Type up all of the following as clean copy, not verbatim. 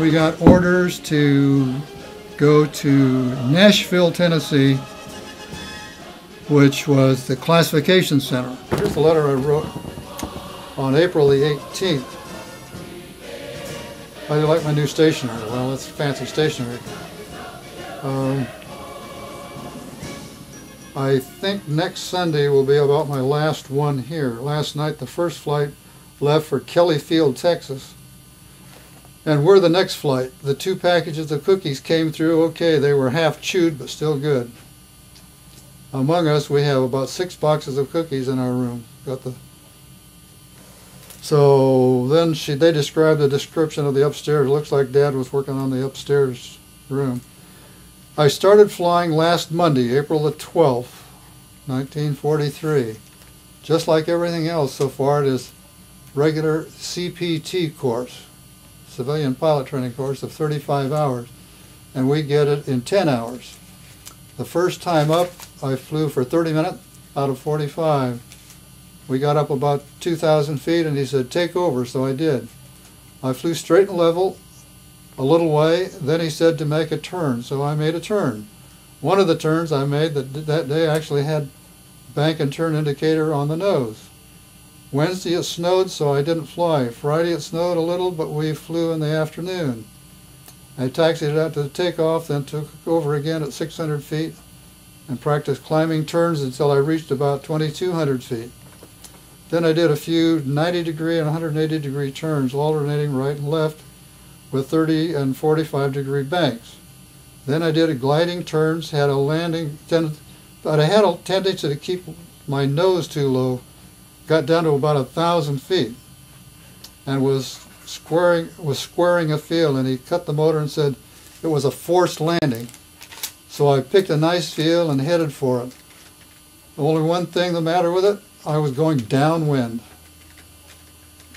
we got orders to go to Nashville, Tennessee, which was the classification center. Here's the letter I wrote on April the 18th. How do you like my new stationery? Well, it's fancy stationery. I think next Sunday will be about my last one here. Last night the first flight left for Kellyfield, Texas. And we're the next flight. The 2 packages of cookies came through. Okay, they were half chewed, but still good. Among us, we have about 6 boxes of cookies in our room. So then they described the description of the upstairs. It looks like Dad was working on the upstairs room. I started flying last Monday, April the 12th, 1943. Just like everything else so far, it is regular CPT course, civilian pilot training course of 35 hours, and we get it in 10 hours. The first time up, I flew for 30 minutes out of 45. We got up about 2,000 feet, and he said, take over, so I did. I flew straight and level a little way, then he said to make a turn, so I made a turn. One of the turns I made that day actually had bank and turn indicator on the nose. Wednesday it snowed, so I didn't fly. Friday it snowed a little, but we flew in the afternoon. I taxied it out to the takeoff, then took over again at 600 feet and practiced climbing turns until I reached about 2,200 feet. Then I did a few 90-degree and 180-degree turns, alternating right and left, with 30 and 45-degree banks. Then I did a gliding turns, had a landing, but I had a tendency to keep my nose too low, got down to about 1,000 feet, and was squaring a field, and he cut the motor and said it was a forced landing. So I picked a nice field and headed for it. Only one thing the matter with it, I was going downwind.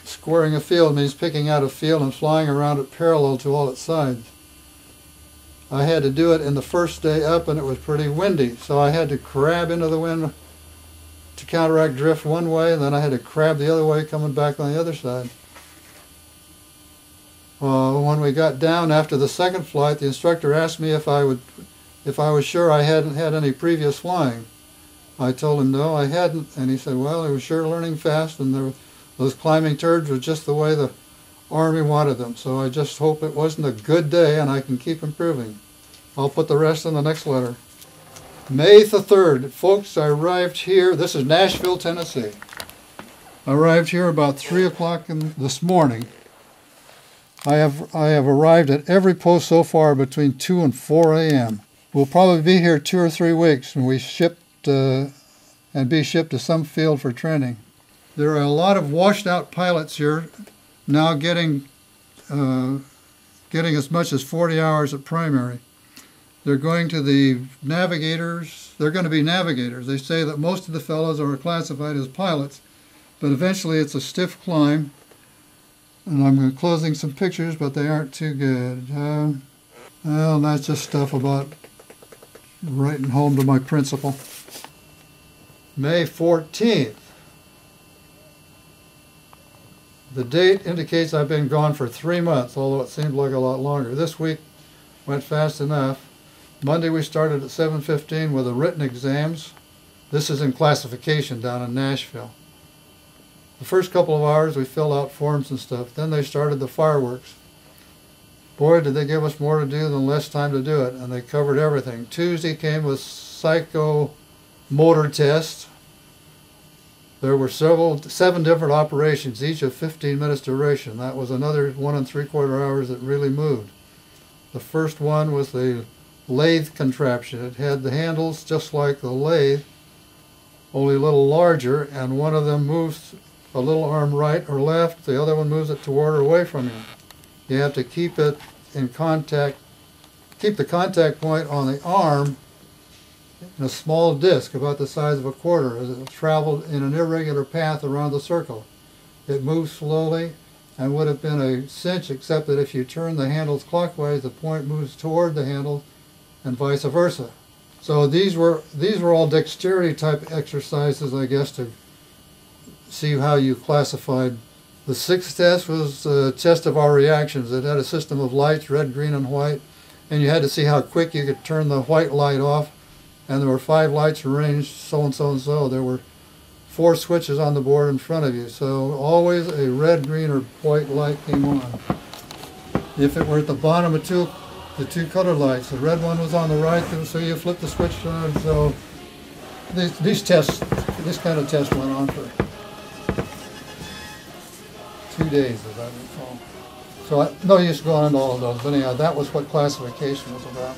Squaring a field means picking out a field and flying around it parallel to all its sides. I had to do it in the first day up, and it was pretty windy, so I had to crab into the wind to counteract drift one way, and then I had to crab the other way coming back on the other side. When we got down after the second flight, the instructor asked me if I was sure I hadn't had any previous flying. I told him no, I hadn't, and he said, well, I was sure learning fast, and those climbing turns were just the way the Army wanted them, so I just hope it wasn't a good day and I can keep improving. I'll put the rest in the next letter. May the 3rd. Folks, I arrived here, this is Nashville, Tennessee. I arrived here about 3 o'clock this morning. I have arrived at every post so far between 2 and 4 a.m. We'll probably be here 2 or 3 weeks, and be shipped to some field for training. There are a lot of washed out pilots here now getting as much as 40 hours at primary. They're going to the navigators. They're going to be navigators. They say that most of the fellows are classified as pilots, but eventually it's a stiff climb. And I'm enclosing some pictures, but they aren't too good. Well, that's just stuff about writing home to my principal. May 14th. The date indicates I've been gone for 3 months, although it seemed like a lot longer. This week went fast enough. Monday we started at 7:15 with the written exams. This is in classification down in Nashville. The first couple of hours we filled out forms and stuff. Then they started the fireworks. Boy, did they give us more to do than less time to do it, and they covered everything. Tuesday came with psychomotor tests. There were 7 different operations, each of 15 minutes duration. That was another 1 3/4 hours that really moved. The first one was the lathe contraption. It had the handles just like the lathe, only a little larger, and one of them moves a little arm right or left, the other one moves it toward or away from you. You have to keep it in contact, keep the contact point on the arm in a small disc about the size of a quarter as it traveled in an irregular path around the circle. It moves slowly and would have been a cinch, except that if you turn the handles clockwise, the point moves toward the handle and vice versa. So these were all dexterity type exercises, I guess, to see how you classified The sixth test was a test of our reactions. It had a system of lights, red, green, and white, and you had to see how quick you could turn the white light off. And there were 5 lights arranged, so and so and so. There were 4 switches on the board in front of you, so always a red, green, or white light came on. If it were at the bottom of the two color lights, the red one was on the right, so you flip the switch on. So this kind of test went on for 2 days, as I recall. So no use going into all of those, but anyhow, that was what classification was about.